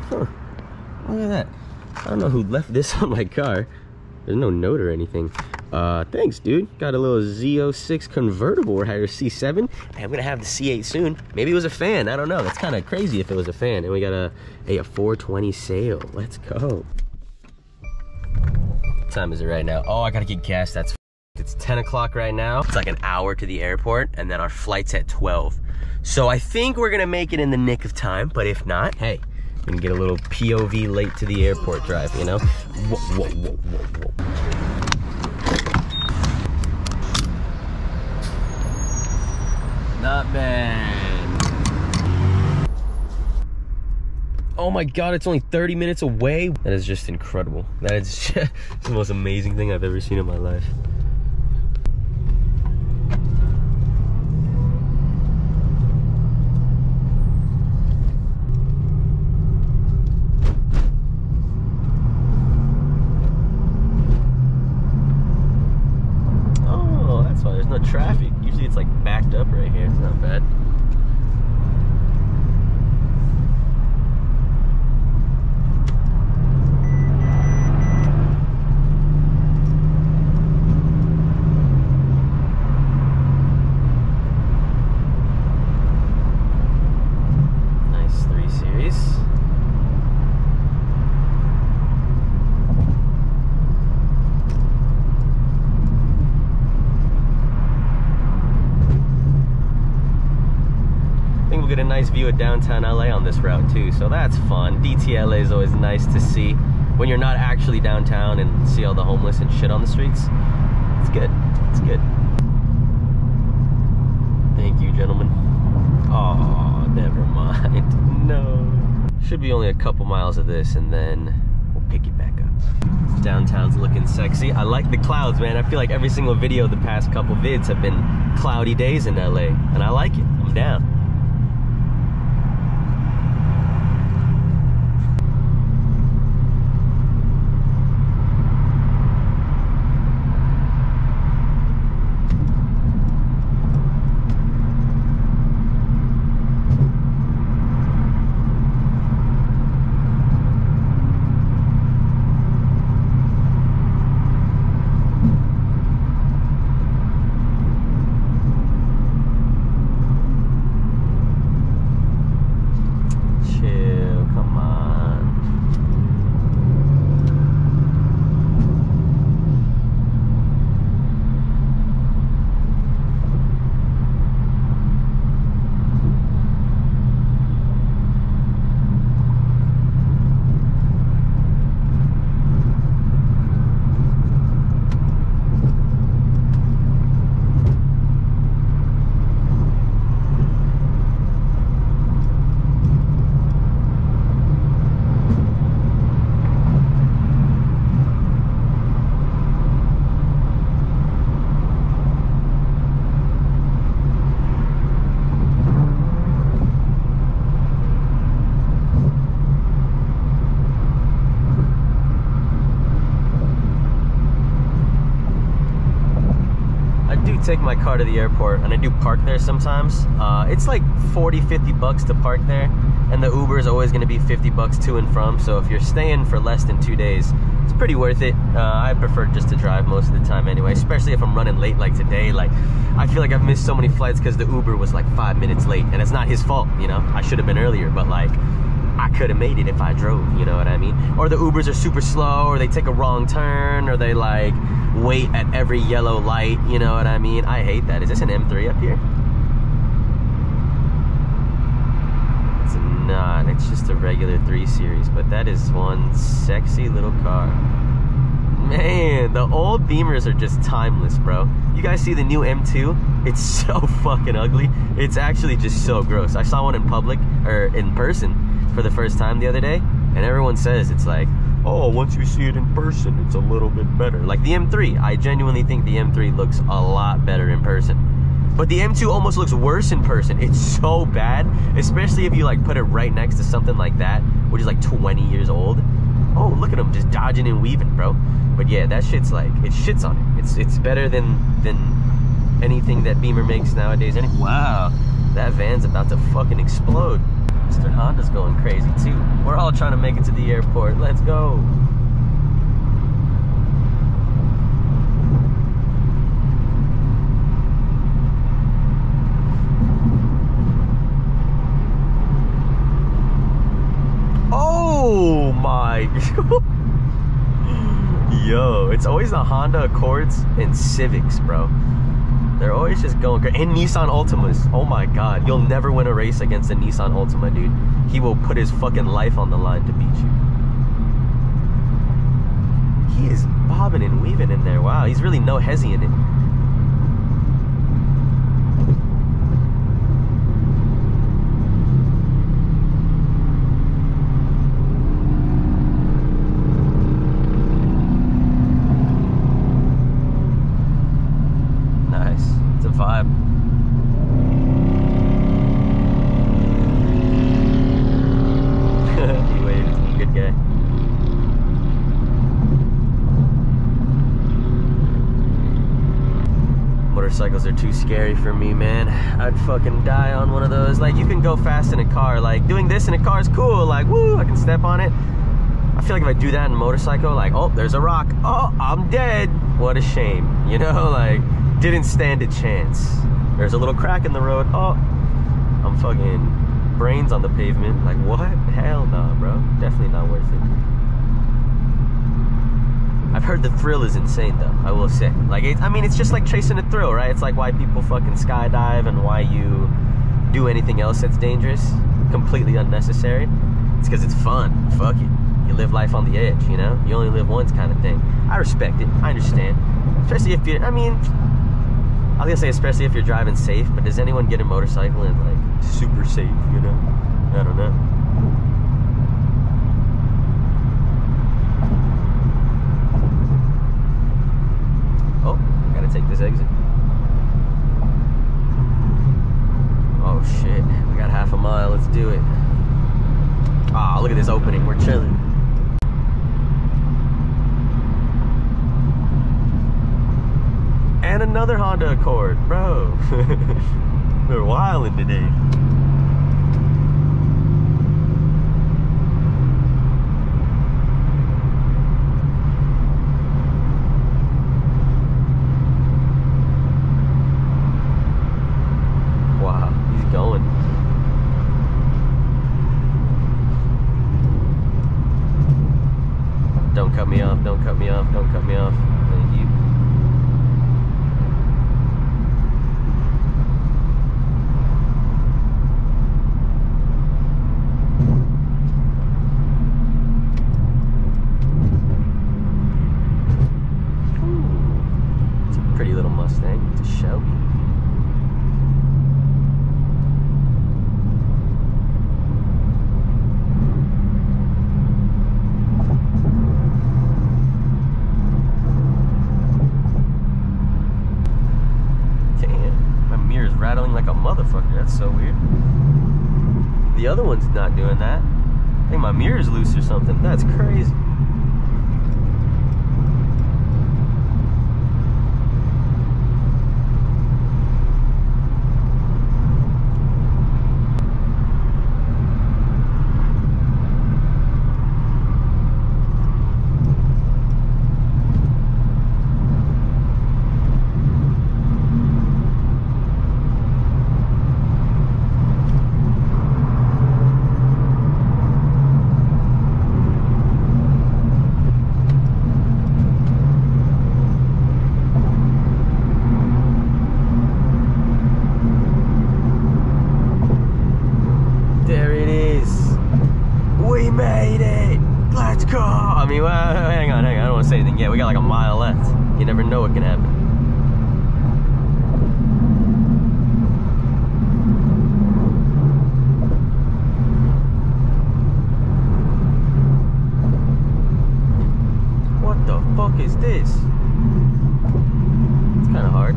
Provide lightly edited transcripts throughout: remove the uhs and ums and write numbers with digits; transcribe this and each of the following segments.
Huh. Look at that. I don't know who left this on my car. There's no note or anything. Thanks, dude. Got a little Z06 convertible right here, C7. Hey, I'm gonna have the C8 soon. Maybe it was a fan. I don't know. That's kind of crazy if it was a fan. And we got a 420 sale. Let's go. What time is it right now? Oh, I gotta get gas. It's 10 o'clock right now. It's like an hour to the airport, and then our flight's at 12. So I think we're gonna make it in the nick of time, but if not, hey, we can get a little POV late to the airport drive, you know? Whoa, whoa, whoa, whoa, whoa. Not bad. Oh my God, it's only 30 minutes away. That is just incredible. That is just the most amazing thing I've ever seen in my life. Traffic. Usually it's like backed up right here. It's not bad. Nice 3 Series. Get a nice view of downtown LA on this route too, so that's fun. DTLA is always nice to see when you're not actually downtown and see all the homeless and shit on the streets. It's good. It's good. Thank you, gentlemen. Oh, never mind. No. Should be only a couple miles of this and then we'll pick it back up. Downtown's looking sexy. I like the clouds, man. I feel like every single video the past couple vids have been cloudy days in LA, and I like it. I'm down. Take my car to the airport, and I do park there sometimes. It's like 40-50 bucks to park there, and the Uber is always going to be 50 bucks to and from. So if you're staying for less than 2 days, it's pretty worth it. I prefer just to drive most of the time anyway, especially if I'm running late like today. Like, I feel like I've missed so many flights because the Uber was like 5 minutes late, and it's not his fault, you know? I should have been earlier, but like, I could have made it if I drove, you know what I mean? Or the Ubers are super slow, or they take a wrong turn, or they like wait at every yellow light, you know what I mean? I hate that. Is this an M3 up here? It's not. It's just a regular 3 Series, but that is one sexy little car. Man, the old Beamers are just timeless, bro. You guys see the new M2? It's so fucking ugly. It's actually just so gross. I saw one in public, or in person, for the first time the other day, and everyone says it's like, oh, once you see it in person, it's a little bit better. Like the M3, I genuinely think the M3 looks a lot better in person. But the M2 almost looks worse in person. It's so bad, especially if you like put it right next to something like that, which is like 20 years old. Oh, look at them just dodging and weaving, bro. But yeah, that shit's like, it shits on it. It's better than anything that Beamer makes nowadays. Wow, that van's about to fucking explode. Mr. Honda's going crazy too. We're all trying to make it to the airport. Let's go. Oh my. Yo, it's always the Honda Accords and Civics, bro. They're always just going crazy. And Nissan Altimas. Oh my god. You'll never win a race against a Nissan Altima, dude. He will put his fucking life on the line to beat you. He is bobbing and weaving in there. Wow, he's really no hezzy in it. Vibe. He waved. Good guy. Motorcycles are too scary for me, man. I'd fucking die on one of those. Like, you can go fast in a car. Like, doing this in a car is cool. Like, woo, I can step on it. I feel like if I do that in a motorcycle, like, oh, there's a rock. Oh, I'm dead. What a shame. You know, like, didn't stand a chance. There's a little crack in the road. Oh, I'm fucking brains on the pavement. Like, what? Hell no, bro. Definitely not worth it. I've heard the thrill is insane, though. I will say. Like, I mean, it's just like chasing a thrill, right? It's like why people fucking skydive and why you do anything else that's dangerous, completely unnecessary. It's because it's fun. Fuck it. You live life on the edge, you know? You only live once, kind of thing. I respect it. I understand. Especially if you, I mean, I was gonna say especially if you're driving safe, but does anyone get a motorcycle and like super safe, you know? I don't know. Oh, gotta take this exit. Oh shit, we got half a mile, let's do it. Ah, look at this opening, we're chilling. And another Honda Accord, bro. We're wilding today. Wow, he's going. Don't cut me off, don't cut me off, don't cut me off. Thank you. Pretty little Mustang. It's a Shelby. Damn, my mirror's rattling like a motherfucker. That's so weird. The other one's not doing that. I think my mirror's loose or something. That's crazy. I mean, well, hang on, I don't want to say anything yet. We got like a mile left. You never know what can happen. What the fuck is this? It's kind of hard.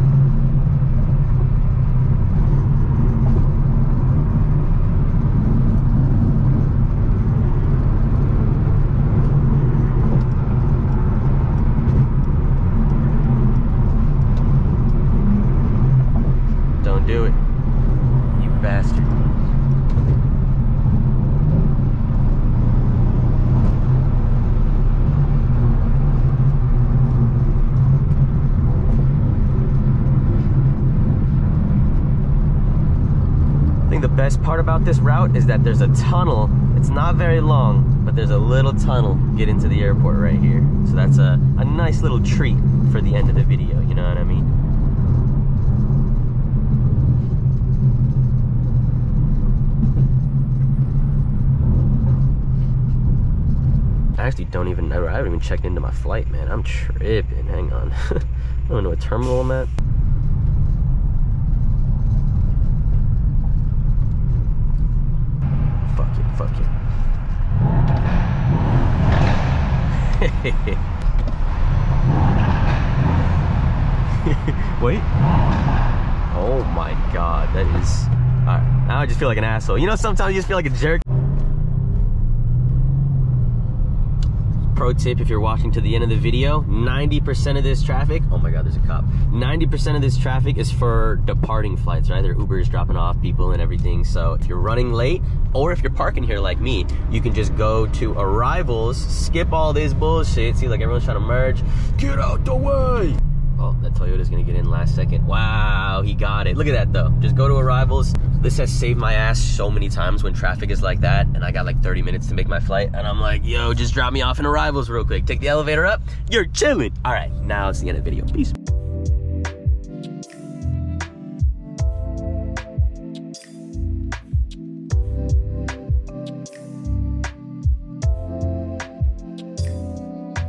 Do it, you bastard. best part about this route is that there's a tunnel. It's not very long, but there's a little tunnel get into the airport right here. So that's a nice little treat for the end of the video, you know what I mean? I actually I haven't even checked into my flight, man. I'm tripping. Hang on. I don't know what terminal I'm at. Fuck it. Wait. Oh my god, that is... Alright, now I just feel like an asshole. You know, sometimes you just feel like a jerk. Pro tip, if you're watching to the end of the video, 90% of this traffic, oh my god, there's a cop. 90% of this traffic is for departing flights, right? There are Ubers dropping off people and everything. So if you're running late, or if you're parking here like me, you can just go to arrivals, skip all this bullshit. See, like everyone's trying to merge. Get out the way! Oh, that Toyota's gonna get in last second. Wow, he got it. Look at that though. Just go to arrivals. This has saved my ass so many times when traffic is like that and I got like 30 minutes to make my flight and I'm like, yo, just drop me off in arrivals real quick. Take the elevator up. You're chilling. All right, now it's the end of the video. Peace.